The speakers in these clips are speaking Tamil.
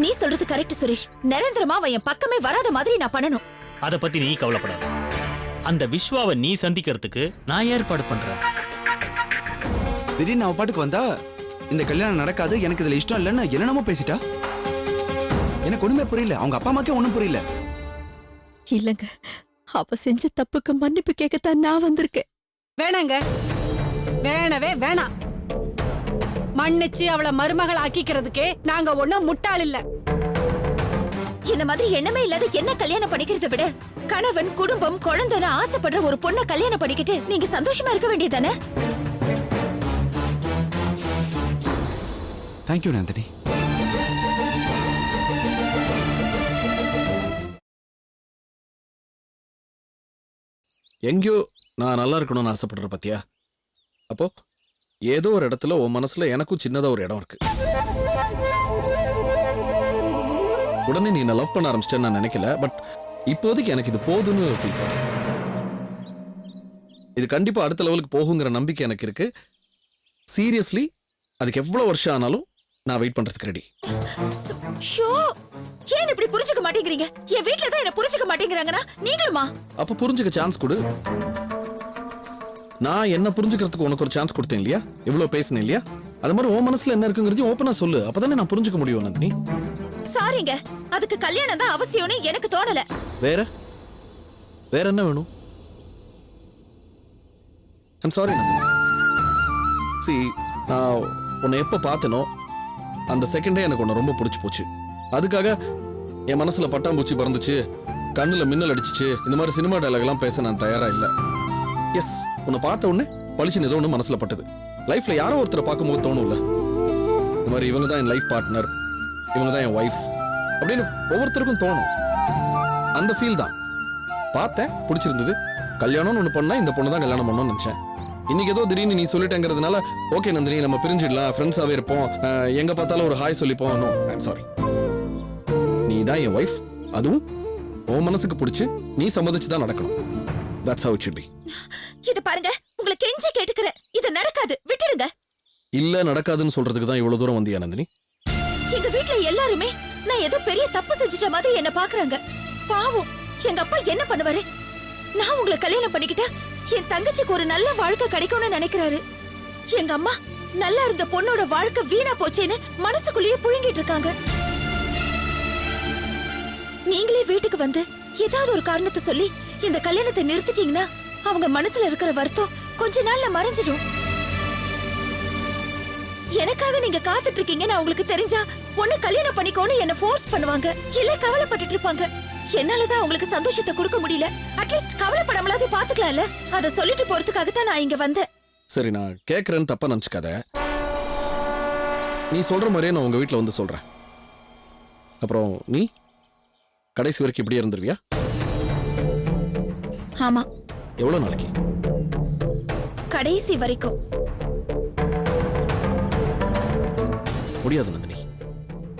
நீ சொல்றது கரெக்ட் சுரேஷ். நிரந்தரமா அவன் என் பக்கமே வராத மாதிரி நான் பண்ணணும். அத பத்தி நீ கவலைப்படாத. அந்த விஸ்வாவை நீ சந்திக்கிறதுக்கு நான் ஏற்பாடு பண்றேன். திடீர்னு அவ பாட்டுக்கு வந்தா இந்த கல்யாணம் நடக்காது, எனக்கு இதுல இஷ்டம் இல்லைன்னு என்னென்னமோ பேசிட்டா. எனக்கு ஒண்ணுமே புரியல, அவங்க அப்பா அம்மாக்கே ஒண்ணும் புரியல. இல்லங்க, அவ செஞ்ச தப்புக்கு மன்னிப்பு கேட்கத்தான் நான் வந்திருக்கேன். வேணாங்க, வேணவே வேணாம். மன்னிச்சு அவளை மருமகள் ஆக்கிக்கிறதுக்கே நாங்க ஒண்ணும் முட்டாள் இல்ல. இந்த மாதிரி எண்ணமே இல்லாத என்ன கல்யாணம் பண்ணிக்கிறத விட கணவன் குடும்பம் குழந்தைன்னு ஆசைப்படுற ஒரு பொண்ணை கல்யாணம் பண்ணிக்கிட்டு நீங்க சந்தோஷமா இருக்க வேண்டியதானே? தேங்க்யூ நந்தினி. எங்கேயோ நான் நல்லா இருக்கணும்னு ஆசைப்படுற பத்தியா? அப்போ ஏதோ ஒரு இடத்துல உன் மனசுல எனக்கும் சின்னதா ஒரு இடம் இருக்கு. உடனே நீ என்ன லவ் பண்ண ஆரம்பிச்சிட்டேன்னு நான் நினைக்கல. பட் இப்போதைக்கு எனக்கு இது போதுன்னு ஃபீல் பண்ணேன். இது கண்டிப்பா அடுத்த லெவலுக்கு போகுங்கிற நம்பிக்கை எனக்கு இருக்கு. சீரியஸ்லி அதுக்கு எவ்வளவு வருஷம் ஆனாலும் நான் வெயிட் பண்றதுக்கு ரெடி. ஷோ, ஏன் இப்படி புரிஞ்சுக்க மாட்டேங்கிறீங்க? என் வீட்ல தான் என்ன புரிஞ்சுக்க மாட்டேங்கிறாங்கன்னா நீங்களுமா? அப்ப புரிஞ்சுக்க சான்ஸ் கொடு. நான் என்ன புரிஞ்சுக்கிறதுக்கு உனக்கு ஒரு சான்ஸ் கொடுத்தேன் இல்லையா? இவ்வளவு பேசினேன் இல்லையா? அது மாதிரி உன் மனசுல என்ன இருக்குங்கிறது ஓப்பனா சொல்லு. அப்பதானே நான் புரிஞ்சுக்க முடியும் நந்தினி. சாரிங்க, அதுக்கு கல்யாணம் தான் அவசியம்னு எனக்கு தோணல. வேற வேற என்ன வேணும்? I'm sorry Nandini. சி, நான் உன்னை எப்ப பார்த்தனோ அந்த செகண்டே எனக்கு உன்னை ரொம்ப பிடிச்சு போச்சு. அதுக்காக என் மனசுல பட்டாம்பூச்சி பறந்துச்சு, கண்ணுல மின்னல் அடிச்சிச்சு, இந்த மாதிரி சினிமா டயலாக் எல்லாம் பேச நான் தயாரா இல்ல. எஸ், உன்னை பார்த்த உடனே பளிச்சுன்னு ஏதோ ஒன்று மனசுல பட்டது. லைஃப்ல யாரோ ஒருத்தரை பார்க்கும்போது தோணும்ல, இந்த மாதிரி இவங்க தான் என் லைஃப் பார்ட்னர், இவங்க தான் என் ஒய்ஃப் அப்படின்னு ஒவ்வொருத்தருக்கும் தோணும். அந்த ஃபீல் தான். பார்த்தேன், பிடிச்சிருந்தது. கல்யாணம்னு ஒன்று பண்ணா இந்த பொண்ணு தான் கல்யாணம் பண்ணணும்னு நினைச்சேன். இன்னைக்கு ஏதோ திடீர்னு நீ சொல்லிட்டேங்கிறதுனால ஓகே நந்தினி நம்ம பிரிஞ்சிடலாம், ஃப்ரெண்ட்ஸாவே இருப்போம், எங்க பார்த்தாலும் ஒரு ஹாய் சொல்லிப்போம். No, I'm sorry. நீ தான் என் ஒய்ஃப், அதுவும் உன் மனசுக்கு பிடிச்சு நீ சம்மதிச்சு தான் நடக்கணும். That's how it should be. இது பாருங்க, உங்களை கெஞ்சி கேட்டுக்கிறேன், இது நடக்காது, விட்டுடுங்க. இல்ல நடக்காதுன்னு சொல்றதுக்கு தான் இவ்வளவு தூரம் வந்தியா நந்தினி? எங்க வீட்ல எல்லாருமே நான் ஏதோ பெரிய தப்பு செஞ்சிட்ட மாதிரி என்ன பாக்குறாங்க. பாவம், எங்க அப்பா என்ன பண்ணுவாரு? நான் உங்களை கல்யாணம் பண்ணிக்கிட்டா என் தங்கச்சிக்கு ஒரு நல்ல வாழ்க்கை கிடைக்கும்னு நினைக்கிறாரு. எங்க அம்மா நல்லா இருந்த பொண்ணோட வாழ்க்கை வீணா போச்சேன்னு மனசுக்குள்ளேயே புழுங்கிட்டு இருக்காங்க. நீங்களே வீட்டுக்கு வந்து ஏதாவது ஒரு காரணத்தை சொல்லி இந்த கல்யாணத்தை நிறுத்திட்டீங்கன்னா அவங்க மனசுல இருக்கிற வருத்தம் கொஞ்ச நாள்ல மறைஞ்சிடும். எனக்காக நீங்க காத்துட்டு இருக்கீங்கன்னு அவங்களுக்கு தெரிஞ்சா ஒண்ணு கல்யாணம் பண்ணிக்கோன்னு என்ன ஃபோர்ஸ் பண்ணுவாங்க, இல்ல கவலைப்பட்டுட்டு இருப்பாங்க. என்னாலதான் அவங்களுக்கு சந்தோஷத்தை கொடுக்க முடியல. அட்லீஸ்ட் கவலைப்படாமலாவது பாத்துக்கலாம்ல. அத சொல்லிட்டு போறதுக்காகத்தான் நான் இங்க வந்தேன். சரி, நான் கேட்கறேன்னு தப்பா நினைச்சுக்காத. நீ சொல்ற மாதிரியே நான் உங்க வீட்டுல வந்து சொல்றேன். அப்புறம் நீ கடைசி வரைக்கும் இப்படியே இருந்துருவியா? ஆமா. எவ்வளவு நாளைக்கு? கடைசி வரைக்கும். முடியாது நந்தினி,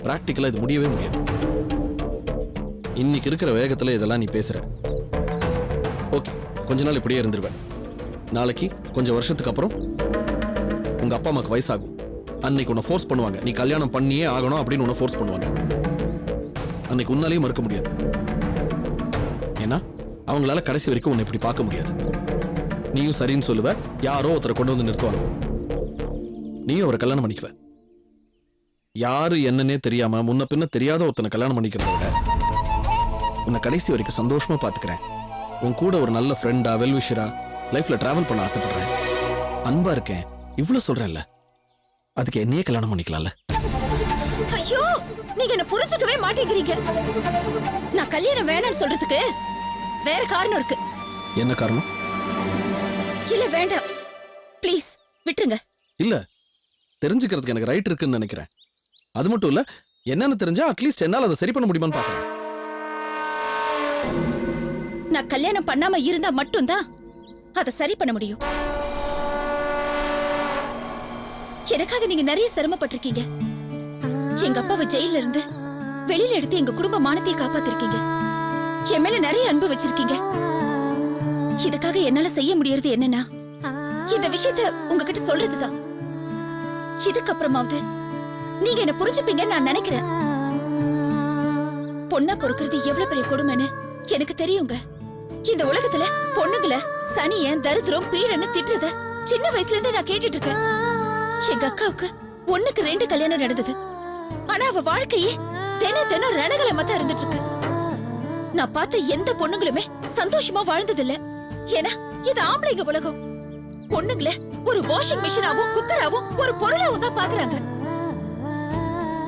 பிராக்டிக்கலா இது முடியவே முடியாது. இன்னைக்கு இருக்கிற வேகத்துல இதெல்லாம் நீ பேசுற. ஓகே, கொஞ்ச நாள் இப்படியே இருந்துருவேன். நாளைக்கு கொஞ்சம் வருஷத்துக்கு அப்புறம் உங்க அப்பா அம்மாக்கு வயசாகும். அன்னைக்கு உன்னை ஃபோர்ஸ் பண்ணுவாங்க, நீ கல்யாணம் பண்ணியே ஆகணும் அப்படின்னு உன்னை ஃபோர்ஸ் பண்ணுவாங்க. அன்னைக்கு உன்னாலையும் மறுக்க முடியாது. ஏன்னா அவங்களால கடைசி வரைக்கும் உன்னை இப்படி பார்க்க முடியாது. நீயும் சரின்னு சொல்லுவ, யாரோ ஒருத்தரை கொண்டு வந்து நிறுத்துவாங்க, நீயும் அவரை கல்யாணம் பண்ணிக்குவ. யாரு என்னன்னே தெரியாம முன்ன பின்ன தெரியாத ஒருத்தனை கல்யாணம் பண்ணிக்கிறத விட உன்னை கடைசி வரைக்கும் சந்தோஷமா பாத்துக்கிறேன், உன் கூட ஒரு நல்ல ஃப்ரெண்டா வெல்விஷரா லைஃப்ல டிராவல் பண்ண ஆசைப்படுறேன், அன்பா இருக்கேன், இவ்வளவு சொல்றேன்ல, அதுக்கு என்னையே கல்யாணம் பண்ணிக்கலாம்ல. ஐயோ, நீங்க என்ன புரிஞ்சுக்கவே மாட்டேங்கிறீங்க. நான் கல்யாணம் வேணாம்னு சொல்றதுக்கு வேற காரணம் இருக்கு. என்ன காரணம்? இல்ல வேண்டாம், ப்ளீஸ் விட்டுருங்க. இல்ல, தெரிஞ்சுக்கிறதுக்கு எனக்கு ரைட் இருக்குன்னு நினைக்கிறேன். அது மட்டும் இல்ல, என்னன்னு தெரிஞ்சா அட்லீஸ்ட் என்னால அதை சரி பண்ண முடியுமான்னு பாக்குறேன். நான் கல்யாணம் பண்ணாம இருந்தா மட்டும்தான் அதை சரி பண்ண முடியும். எனக்காக நீங்க நிறைய சிரமப்பட்டிருக்கீங்க. எங்க அப்பாவை ஜெயில இருந்து வெளியில எடுத்து எங்க குடும்ப மானத்தையே காப்பாத்திருக்கீங்க. என் மேல நிறைய அன்பு வச்சிருக்கீங்க. இதுக்காக என்னால செய்ய முடியறது என்னன்னா இந்த விஷயத்த உங்ககிட்ட சொல்றதுதான். இதுக்கப்புறமாவது நீங்க என்ன புரிஞ்சுப்பீங்கன்னு நான் நினைக்கிறேன். பொண்ணா பொறுக்கிறது எவ்வளவு பெரிய கொடுமைன்னு எனக்கு தெரியுங்க. இந்த உலகத்துல பொண்ணுங்கள சனியன் தரித்திரம் பீடன்னு திட்டுறத சின்ன வயசுல இருந்தே நான் கேட்டுட்டு இருக்கேன். எங்க அக்காவுக்கு 1க்கு 2 கல்யாணம் நடந்தது. ஆனா அவ வாழ்க்கையே தினம் ரணகலமா தான் இருந்துட்டு இருக்கு. நான் பார்த்த எந்த பொண்ணுங்களுமே சந்தோஷமா வாழ்ந்ததில்ல. ஏன்னா இது ஆம்பளைங்க உலகம். பொண்ணுங்கள ஒரு வாஷிங் மிஷினாவும் குக்கராவும் ஒரு பொருளாவும் தான் பாக்குறாங்க.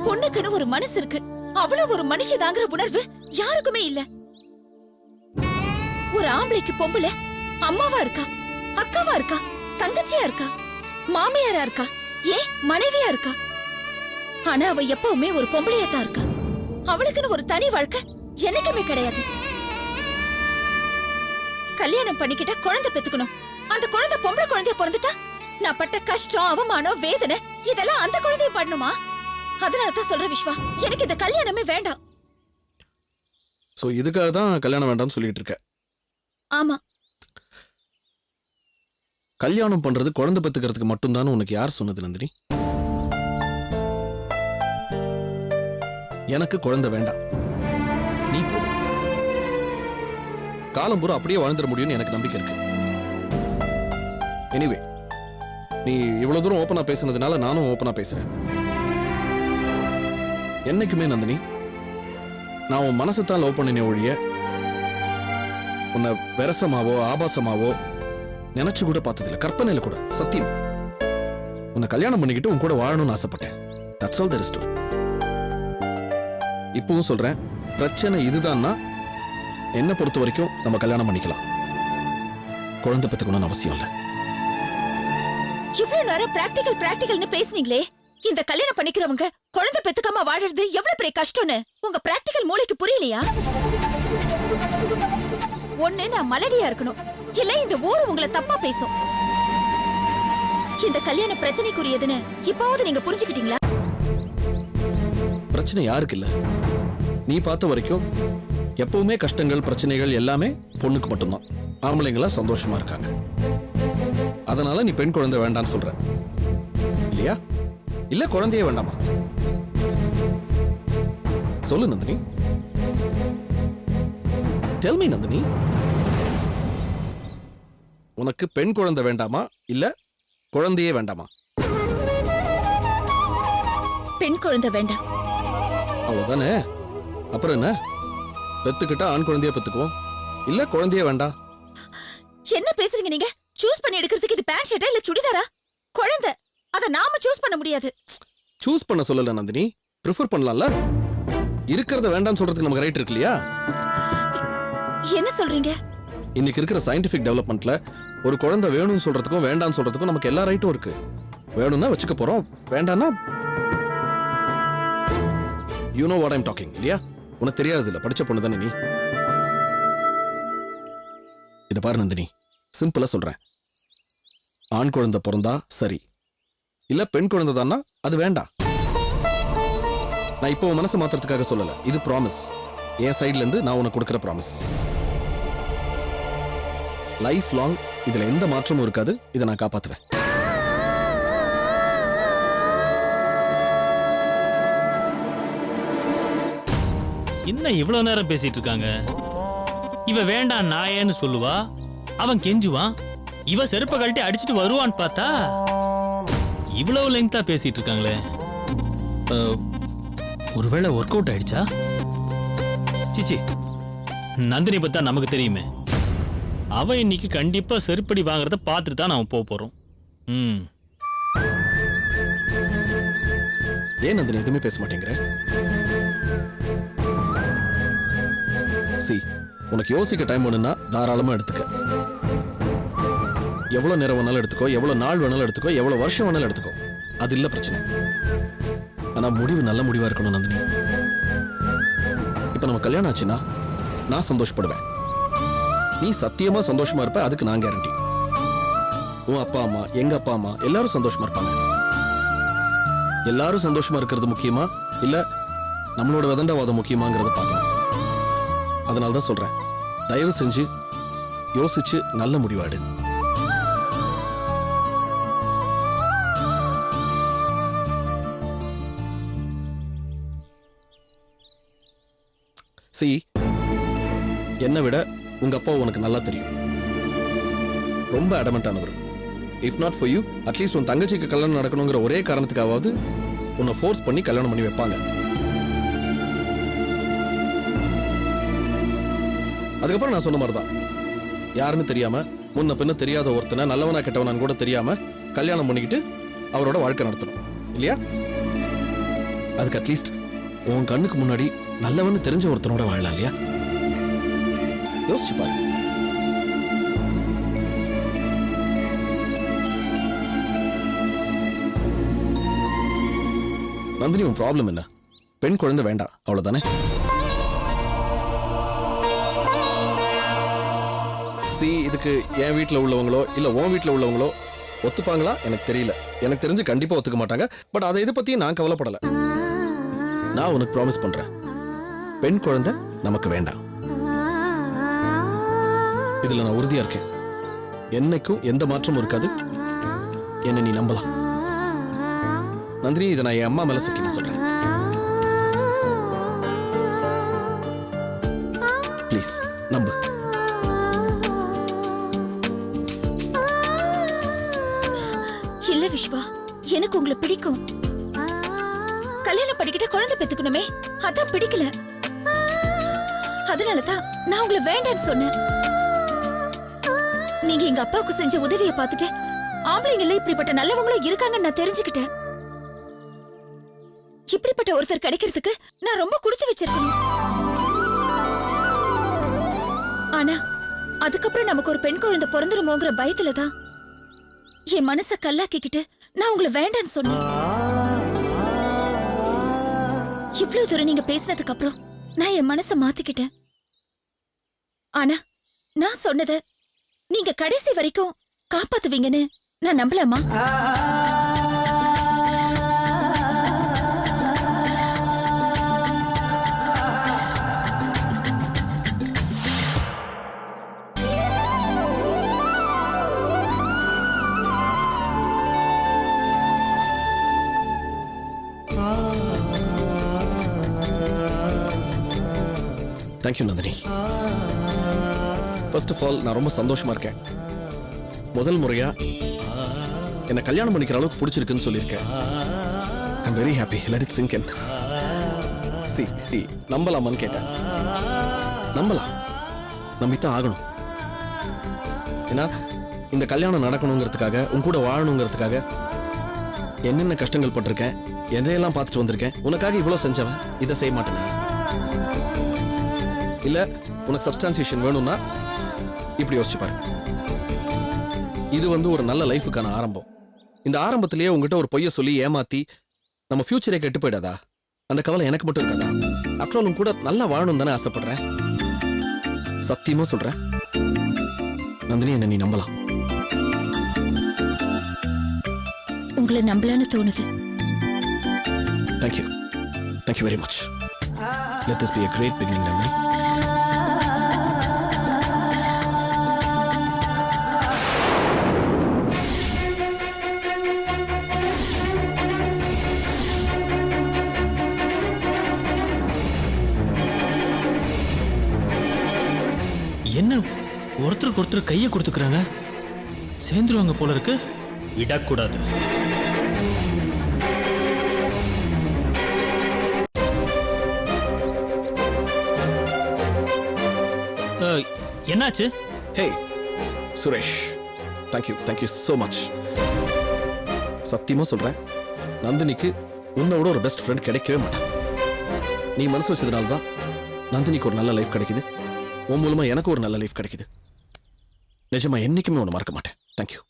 பொண்ணுக்குன்னு ஒரு மனசு இருக்கு. அவ்வளவு ஒரு மனுஷதாங்கிற உணர்வு யாருக்குமே இல்ல. ஒரு ஆம்பளைக்கு பொம்பளை அம்மாவா இருக்கா, அக்காவா இருக்கா, தங்கச்சியா இருக்கா, மாமியாரா இருக்கா, ஏன் மனைவியா இருக்கா. ஆனா அவ எப்பவுமே ஒரு பொம்பளையா தான் இருக்கா. அவளுக்குன்னு ஒரு தனி வாழ்க்கை எனக்குமே கிடையாது. கல்யாணம் பண்ணிக்கிட்டா குழந்தை பெத்துக்கணும். அந்த குழந்தை பொம்பளை குழந்தைய பிறந்துட்டா நான் பட்ட கஷ்டம், அவமானம், வேதனை இதெல்லாம் அந்த குழந்தைய படணுமா? அதனாலதான் சொல்ற விஸ்வா, எனக்கு இந்த கல்யாணமே வேண்டாம். ஸோ இதுக்காக தான் கல்யாணம் வேண்டாம்னு சொல்லிட்டு இருக்க. ஆமா, கல்யாணம் பண்றது குழந்தை பெத்துக்கிறதுக்கு மட்டும்தான் உனக்கு யார் சொன்னது நந்தினி? எனக்கு குழந்தை வேண்டாம், நீ போதும். காலம் பூரா அப்படியே வாழ்ந்துட முடியும்னு எனக்கு நம்பிக்கை இருக்கு. எனிவே, நீ இவ்வளவு தூரம் ஓப்பனா பேசுனதுனால நானும் ஓப்பனா பேசுறேன். என்னைக்குமே நந்தினி, நான் உன் மனசைத்தான் லவ் பண்ணினே ஒழிய உன்னை வெரசமாவோ ஆபாசமாவோ நினைச்சு கூட பார்த்ததில்ல, கற்பனையில கூட. சத்தியம். உன்னை கல்யாணம் பண்ணிக்கிட்டு உன் கூட வாழணும்னு ஆசைப்பட்டேன். That's all there is to. இப்பவும் சொல்றேன், பிரச்சனை இதுதான்னா என்ன பொறுத்த வரைக்கும் நம்ம கல்யாணம் பண்ணிக்கலாம். குழந்தை பெத்துக்கணும்னு அவசியம் இல்லை. இவ்வளவு நேரம் பிராக்டிகல்னு பேசுனீங்களே, இந்த கல்யாணம் பண்ணிக்கிறவங்க குழந்தை பெத்துக்காம வாழறது எவ்வளவு பெரிய கஷ்டம்னு உங்க பிராக்டிகல் மூளைக்கு புரியலையா? ஒண்ணு நான் மலடியா இருக்கணும், இல்ல இந்த ஊரு உங்களை தப்பா பேசும். இந்த கல்யாணம் பிரச்சனைக்குரியதுன்னு இப்பவாவது நீங்க புரிஞ்சுக்கிட்டீங்களா? பிரச்சனை யாருக்கு இல்ல? நீ பார்த்த வரைக்கும் எப்பவுமே கஷ்டங்கள் பிரச்சனைகள் எல்லாமே பொண்ணுக்கு மட்டும்தான். ஆம்பளைங்களா சந்தோஷமா இருக்காங்க. அதனால நீ பெண் குழந்தை வேண்டான்னு சொல்ற இல்லையா? இல்ல குழந்தையே வேண்டாமா? சொல்லு நந்தினி, டெல் மீ நந்தினி, உனக்கு பெண் குழந்தை வேண்டாமா இல்ல குழந்தையே வேண்டாமா? பெண் குழந்தை வேண்டாம். அவ்வளவுதானே. அப்புறம் என்ன, பெத்துக்கிட்டா ஆண் குழந்தைய பெத்துக்குவோம், இல்ல குழந்தையே வேண்டாம். என்ன பேசுறீங்க நீங்க? சூஸ் பண்ணி எடுக்கிறதுக்கு இது பேண்ட் ஷர்ட்டா இல்ல சுடிதாரா? குழந்தை அத நாம சூஸ் பண்ண முடியாது. சூஸ் பண்ண சொல்லல நந்தினி, ப்ரிஃபர் பண்ணலாம்ல. இருக்கிறத வேண்டாம்னு சொல்றதுக்கு நமக்கு ரைட் இருக்கு இல்லையா? என்ன சொல்றீங்க? இன்னைக்கு இருக்கிற சயின்டிபிக் டெவலப்மெண்ட்ல ஒரு குழந்தை வேணும்னு சொல்றதுக்கும் வேண்டாம்னு சொல்றதுக்கும் நமக்கு எல்லா ரைட்டும் இருக்கு. வேணும்னா வச்சுக்க போறோம், வேண்டாம்னா you know what I'm talking இல்லையா? உனக்கு தெரியாது இல்ல, படிச்ச பொண்ணு தானே நீ. இத பாரு நந்தினி, சிம்பிளா சொல்றேன். ஆண் குழந்தை பிறந்தா சரி, இல்ல பெண் குழந்தை தானா அது வேண்டாம். நான் இப்போ மனசு மாத்துறதுக்காக சொல்லல, இது ப்ராமிஸ். என் சைட்ல இருந்து நான் உனக்கு கொடுக்குற ப்ராமிஸ். லைஃப் லாங் இதுல எந்த மாற்றமும் இருக்காது. இதை நான் காப்பாத்துவேன். என்ன இவ்வளவு நேரம் பேசிட்டு இருக்காங்க? இவ வேண்டாம் நாயேன்னு சொல்லுவா, அவன் கெஞ்சுவான், இவ செருப்ப கழட்டி அடிச்சுட்டு வருவான்னு பார்த்தா இவ்வளவு லெங்தா பேசிட்டு இருக்காங்களே. ஒருவேளை ஒர்க் அவுட் ஆயிடுச்சா? சிச்சி, நந்தினி பத்தா நமக்கு தெரியுமே. அவன் இன்னைக்கு கண்டிப்பா செருப்படி வாங்குறத பார்த்துட்டு தான் நாம போறோம். ஏன் நந்தினி எதுவுமே பேச மாட்டேங்கிற? சி, உனக்கு யோசிக்க டைம் வேணும்னா தாராளமா எடுத்துக்க. எவ்வளவு நேரம் வேணாலும் எடுத்துக்கோ, எவ்வளவு நாள் வேணாலும் எடுத்துக்கோ, எவ்வளவு வருஷம் வேணாலும் எடுத்துக்கோ. அது இல்ல பிரச்சனை. ஆனா முடிவு நல்ல முடிவா இருக்கணும் நந்தினி. இப்ப நம்ம கல்யாணம் ஆச்சுன்னா நான் சந்தோஷப்படுவேன், நீ சத்தியமா சந்தோஷமா இருப்ப. அதுக்கு நான் கேரண்டி. உன் அப்பா அம்மா, எங்க அப்பா அம்மா எல்லாரும் சந்தோஷமா இருப்பாங்க. எல்லாரும் சந்தோஷமா இருக்கிறது முக்கியமா இல்ல நம்மளோட வதண்டவாதம் முக்கியமாங்கிறத பார்க்கணும். அதனால்தான் சொல்றேன், தயவு செஞ்சு யோசிச்சு நல்ல முடிவாடு. சி என்னை விட உங்க அப்பா உனக்கு நல்லா தெரியும். ரொம்ப அடமெண்டானவர். If not for you at least உன் தங்கச்சிக்கு கல்யாணம் நடக்கணுங்கிற ஒரே காரணத்துக்காவது உன்னை ஃபோர்ஸ் பண்ணி கல்யாணம் பண்ணி வைப்பாங்க. அதுக்கப்புறம் நான் சொன்ன மாதிரி தான், யாருன்னு தெரியாம முன்ன பின்ன தெரியாத ஒருத்தனை நல்லவனா கெட்டவனான்னு கூட தெரியாம கல்யாணம் பண்ணிக்கிட்டு அவரோட வாழ்க்கை நடத்தணும் இல்லையா? அதுக்கு அட்லீஸ்ட் உன் கண்ணுக்கு முன்னாடி நல்லவன்னு தெரிஞ்ச ஒருத்தனோட வாழலாம் இல்லையா? யோசிச்சு பாரு. நந்தினி, உன் ப்ராப்ளம் என்ன? பெண் குழந்தை வேண்டாம், அவ்வளவுதானே? சி, இதுக்கு என் வீட்டில் உள்ளவங்களோ இல்ல உன் வீட்டில் உள்ளவங்களோ ஒத்துப்பாங்களா எனக்கு தெரியல. எனக்கு தெரிஞ்சு கண்டிப்பா ஒத்துக்க மாட்டாங்க. பட் அதை இதை பத்தி நான் கவலைப்படல. நான் உனக்கு ப்ராமிஸ் பண்றேன், பெண் குழந்தை நமக்கு வேண்டாம். இதுல நான் உறுதியா இருக்கேன். என்னைக்கும் எந்த மாற்றமும் இருக்காது. என்ன நீ நம்பலாம். நந்தினி, இதை நான் என் அம்மா மேல சத்தியமா சொல்றேன். ப்ளீஸ் நம்பு. இல்ல விஸ்வா, எனக்கு உங்களை பிடிக்கும். கல்யாணம் பண்ணிக்கிட்ட குழந்தை பெத்துக்கணுமே, அதான் பிடிக்கல. அதனாலதான் நான் உங்களை வேண்டான்னு சொன்னேன். நீங்க எங்க அப்பாவுக்கு செஞ்ச உதவியை பார்த்துட்டு ஆம்பளைங்கள்ல இப்படிப்பட்ட நல்லவங்களும் இருக்காங்கன்னு நான் தெரிஞ்சுக்கிட்டேன். இப்படிப்பட்ட ஒருத்தர் கிடைக்கிறதுக்கு நான் ரொம்ப கொடுத்து வச்சிருக்கணும். ஆனா அதுக்கப்புறம் நமக்கு ஒரு பெண் குழந்தை பிறந்துருமோங்கிற பயத்துலதான் என் மனச கல்லாக்கிக்கிட்டு நான் உங்களை வேண்டான்னு சொன்னேன். இவ்வளவு தூரம் நீங்க பேசினதுக்கு அப்புறம் நான் என் மனச மாத்திக்கிட்டேன். ஆனா நான் சொன்னத நீங்க கடைசி வரைக்கும் காப்பாத்துவீங்கன்னு நான் நம்பலாமா? Thank you Nandini. First of all நான் ரொம்ப சந்தோஷமா இருக்கேன். முதல் முறையா என்னை கல்யாணம் பண்ணிக்கிற அளவுக்கு பிடிச்சிருக்குன்னு சொல்லியிருக்கேன். I'm very happy. Let it sink in. சி, நம்பலாமான்னு கேட்டேன். நம்பலாம், நம்பித்தான் ஆகணும். ஏன்னா இந்த கல்யாணம் நடக்கணுங்கிறதுக்காக, உன் கூட வாழணுங்கிறதுக்காக என்னென்ன கஷ்டங்கள் பட்டிருக்கேன், எதையெல்லாம் பார்த்துட்டு வந்திருக்கேன். உனக்காக இவ்வளோ செஞ்சவன் இதை செய்ய மாட்டேன். இல்ல உனக்கு சப்ஸ்டான்சியேஷன் வேணும்னா இப்படி யோசிச்சு பாரு. இது ஒரு நல்ல லைஃபுக்கான ஆரம்பம். இந்த ஆரம்பத்திலேயே உங்ககிட்ட ஒரு பொய்ய சொல்லி ஏமாத்தி நம்ம ஃபியூச்சரே கெட்டு போயிடாதா? அந்த கவலை எனக்கு மட்டும் இருக்காதா? ஆஃப்டர் ஆல் கூட நல்லா வாழணும் தானே ஆசைப்படுறேன். சத்தியமா சொல்றேன் நந்தினி, என்ன நீ நம்பலாம். உங்களை நம்பலான்னு தோணுது. Thank you. Thank you very much. Let this be a great beginning, Nandini. என்ன ஒருத்தருக்கு ஒருத்தர் கையை கொடுத்துக்கிறாங்க? சேர்ந்துருவாங்க போல இருக்கு. விடக்கூடாது. என்னாச்சு? ஹே சுரேஷ், தேங்க்யூ so much. சத்தியமா சொல்றேன், நந்தினிக்கு உன்னை விட ஒரு பெஸ்ட் ஃப்ரெண்ட் கிடைக்கவே மாட்டான். நீ மனசு வச்சதுனால தான் நந்தினிக்கு ஒரு நல்ல லைஃப் கிடைக்குது. உன் மூலமா எனக்கு ஒரு நல்ல லைஃப் கிடைக்குது. நிஜமா என்னைக்குமே உன்னை மறக்க மாட்டேன். தேங்க்யூ.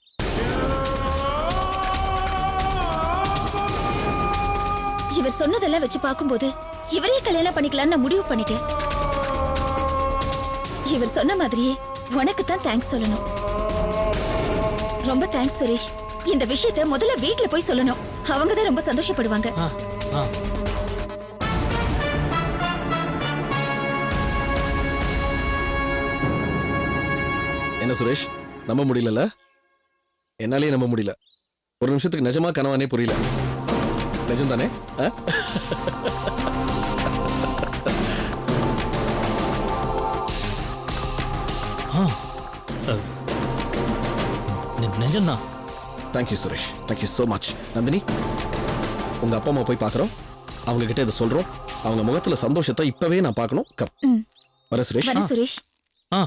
இவர் சொன்னதெல்லாம் வச்சு பார்க்கும்போது இவரே கல்யாணம் பண்ணிக்கலாம்னு நான் முடிவு பண்ணிட்டேன். இவர் சொன்ன மாதிரியே உனக்கு தான் தேங்க்ஸ் சொல்லணும். ரொம்ப தேங்க்ஸ் சுரேஷ். இந்த விஷயத்தை முதல்ல வீட்ல போய் சொல்லணும். அவங்க தான் ரொம்ப சந்தோஷப்படுவாங்க. என்ன சுரேஷ், நம்ப முடியல? என்னாலே நம்ப முடியல. ஒரு நிமிஷத்துக்கு நிஜமா கனவானே புரியல. நிஜம் தானே? நிஜம்தான். Thank you Suresh, thank you so much. Nandini, உங்க அப்பா அம்மா போய் பார்க்குறோம், அவங்க கிட்ட இதை சொல்றோம். அவங்க முகத்துல சந்தோஷத்தை இப்பவே நான் பார்க்கணும். கம் வர சுரேஷ். வர சுரேஷ். ஆ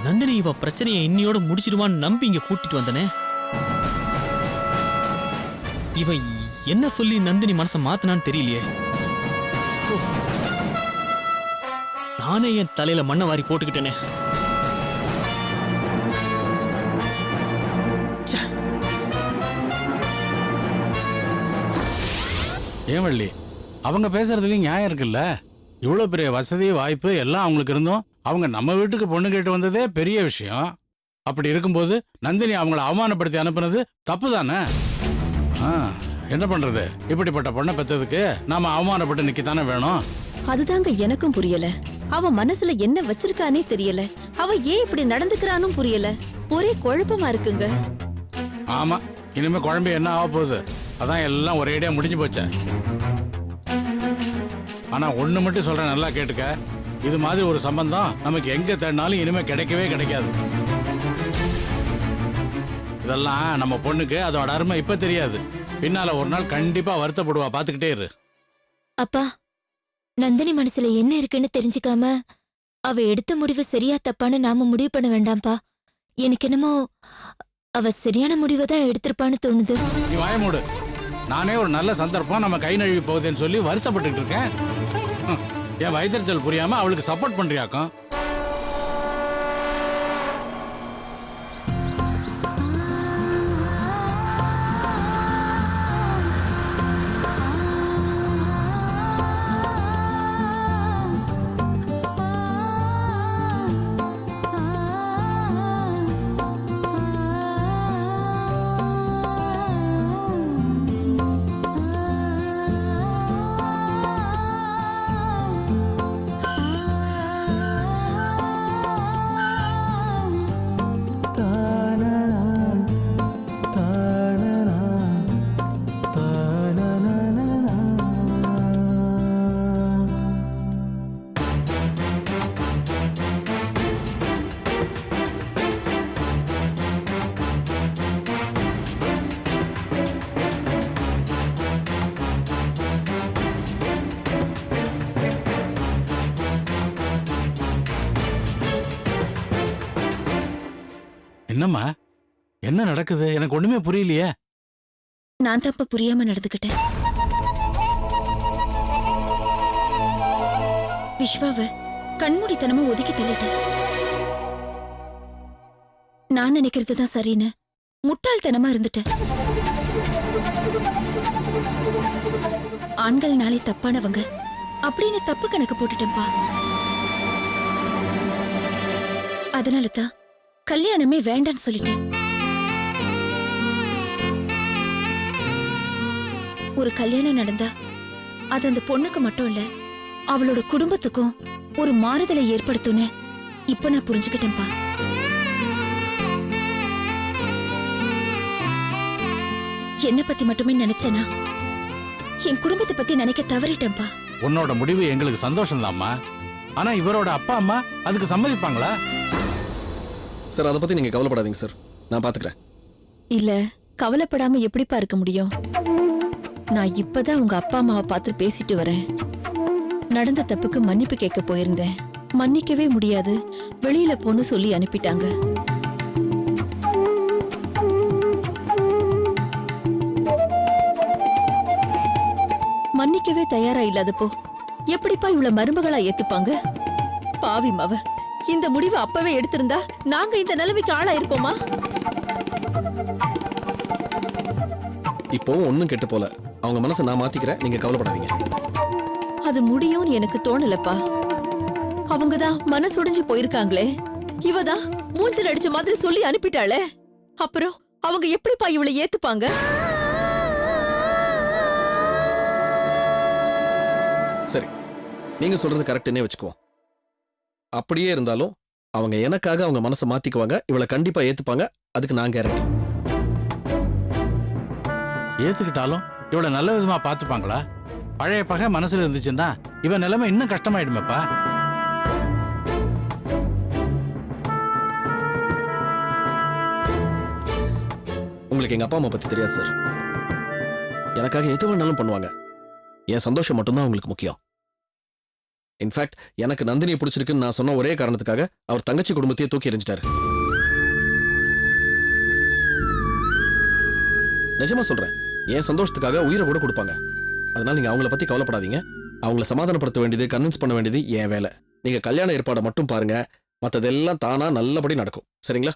நந்தினி இவ பிரச்சனையை இன்னியோட முடிச்சிடுவான்னு நம்பி இங்க கூட்டிட்டு வந்தனே. இவ என்ன சொல்லி நந்தினி மனசை மாத்தினான்னு தெரியலையே. ஓ. நானே என் தலையில மண்ணை வாரி போட்டுக்கிட்டேனே. ஏன் வள்ளி, அவங்க பேசுறதுலயும் நியாயம் இருக்குல்ல. இவ்வளவு பெரிய வசதி வாய்ப்பு எல்லாம் அவங்களுக்கு இருந்தோம் அவங்க நம்ம வீட்டுக்கு பொண்ணு கேட்டு வந்ததே பெரிய விஷயம். அப்படி இருக்கும்போது நந்தினி அவங்கள அவமானப்படுத்தி அனுப்புனது தப்பு தானே? என்ன பண்றது, இப்படிப்பட்ட பொண்ணை பெற்றதுக்கு நாம அவமானப்பட்டு நிக்கத்தானே வேணும். அதுதாங்க எனக்கும் புரியல. அவ மனசுல என்ன வச்சிருக்கானே தெரியல. அவ ஏன் இப்படி நடந்துக்கிறானும் புரியல. ஒரே குழப்பமா இருக்குங்க. ஆமா, இனிமே குழம்பு என்ன ஆக போகுது? அதான் எல்லாம் ஒரேடியா முடிஞ்சு போச்சே. ஆனா ஒண்ணு மட்டும் சொல்றேன், நல்லா கேட்டுக்க. இது மாதிரி ஒரு சம்பந்தம் நமக்கு எங்க தேடினாலும் இனிமே கிடைக்கவே கிடைக்காது. இதெல்லாம் நம்ம பொண்ணுக்கு அதோட அருமை இப்ப தெரியாது, பின்னால ஒரு நாள் கண்டிப்பா வருத்தப்படுவா. பாத்துக்கிட்டே இரு. அப்பா, நந்தினி மனசுல என்ன இருக்குன்னு தெரிஞ்சுக்காம அவ எடுத்த முடிவு சரியா தப்பான்னு நாம முடிவு பண்ண வேண்டாம்ப்பா. எனக்கு என்னமோ அவ சரியான முடிவை தான் எடுத்திருப்பான்னு தோணுது. நீ வாய மூடு. நானே ஒரு நல்ல சந்தர்ப்பம் நம்ம கை நழுவி போகுதுன்னு சொல்லி வருத்தப்பட்டு இருக்கேன். என் வயிற்றுச்சல் புரியாம அவளுக்கு சப்போர்ட் பண்றியாக்கும். என்னம்மா, என்ன நடக்குது? எனக்கு ஒண்ணுமே புரியலையே. நான் தப்ப புரியாம நடந்துக்கிட்டேன். விஸ்வாவ கண்மூடித்தனமா ஒதுக்கி தள்ளிட்டேன். நான் நினைக்கிறது தான் சரின்னு முட்டாள்தனமா இருந்துட்டேன். ஆண்கள் நாளை தப்பானவங்க அப்படின்னு தப்பு கணக்கு போட்டுட்டேன்பா. அதனால தான் கல்யாணமே வேண்டான்னு சொல்லிட்டேன். ஒரு கல்யாணம் நடந்தா அது அந்த பொண்ணுக்கு மட்டும் இல்ல, அவளோட குடும்பத்துக்கும் ஒரு மாறுதலை ஏற்படுத்தும்னு இப்ப நான் புரிஞ்சுக்கிட்டேன்பா. என்ன பத்தி மட்டுமே நினைச்சேனா என் குடும்பத்தை பத்தி நினைக்க தவறிட்டேன்பா. உன்னோட முடிவு எங்களுக்கு சந்தோஷம் தான்மா. ஆனா இவரோட அப்பா அம்மா அதுக்கு சம்மதிப்பாங்களா? சார், அதை பத்தி நீங்க கவலைப்படாதீங்க சார், நான் பாத்துக்கிறேன். இல்ல, கவலைப்படாம எப்படிப்பா இருக்க முடியும்? நான் இப்பதான் உங்க அப்பா அம்மாவை பார்த்து பேசிட்டு வரேன். நடந்த தப்புக்கு மன்னிப்பு கேட்க போயிருந்தேன். மன்னிக்கவே முடியாது, வெளியில போன்னு சொல்லி அனுப்பிட்டாங்க. மன்னிக்கவே தயாரா இல்லாதப்போ எப்படிப்பா இவ்வளவு மருமகளா ஏத்துப்பாங்க? பாவி மவ, இந்த முடிவை அப்பவே எடுத்திருந்தா நாங்க இந்த நிலைமைக்கு ஆளாயிருப்போமா? இப்போ ஒன்றும் கெட்டு போல. அவங்க மனசை நான் மாத்திக்கிறேன், நீங்க கவலைப்படாதீங்க. அது முடியும்னு எனக்கு தோணலப்பா. அவங்கதான் மனசுடைஞ்சு போயிருக்காங்களே. இவதான் மூஞ்சில் அடிச்ச மாதிரி சொல்லி அனுப்பிட்டாளே. அப்புறம் அவங்க எப்படிப்பா இவளை ஏத்துப்பாங்க? சரி, நீங்க சொல்றது கரெக்டுன்னே வச்சுக்குவோம். அப்படியே இருந்தாலும் அவங்க எனக்காக அவங்க மனசை மாத்திக்குவாங்க, இவளை கண்டிப்பா ஏத்துப்பாங்க. அதுக்கு நான் கேரண்டி. ஏத்துக்கிட்டாலும் இவளை நல்ல விதமா பாத்துப்பாங்களா? பழைய பகை மனசுல இருந்துச்சுன்னா இவன் நிலைமை இன்னும் கஷ்டமாயிடுமேப்பா. உங்களுக்கு எங்க அப்பா அம்மா பத்தி தெரியாது சார். எனக்காக எது வேணாலும் பண்ணுவாங்க. என் சந்தோஷம் மட்டும்தான் அவங்களுக்கு முக்கியம். இன்ஃபேக்ட் எனக்கு நந்தினியை பிடிச்சிருக்குன்னு நான் சொன்ன ஒரே காரணத்துக்காக அவர் தங்கச்சி குடும்பத்தையே தூக்கி எறிஞ்சிட்டாரு. நிஜமா சொல்றேன், என் சந்தோஷத்துக்காக உயிரை கூட கொடுப்பாங்க. அதனால நீங்க அவங்கள பத்தி கவலைப்படாதீங்க. அவங்கள சமாதானப்படுத்த வேண்டியது, கன்வின்ஸ் பண்ண வேண்டியது என் வேலை. நீங்க கல்யாண ஏற்பாடை மட்டும் பாருங்க, மத்ததெல்லாம் தானா நல்லபடி நடக்கும். சரிங்களா?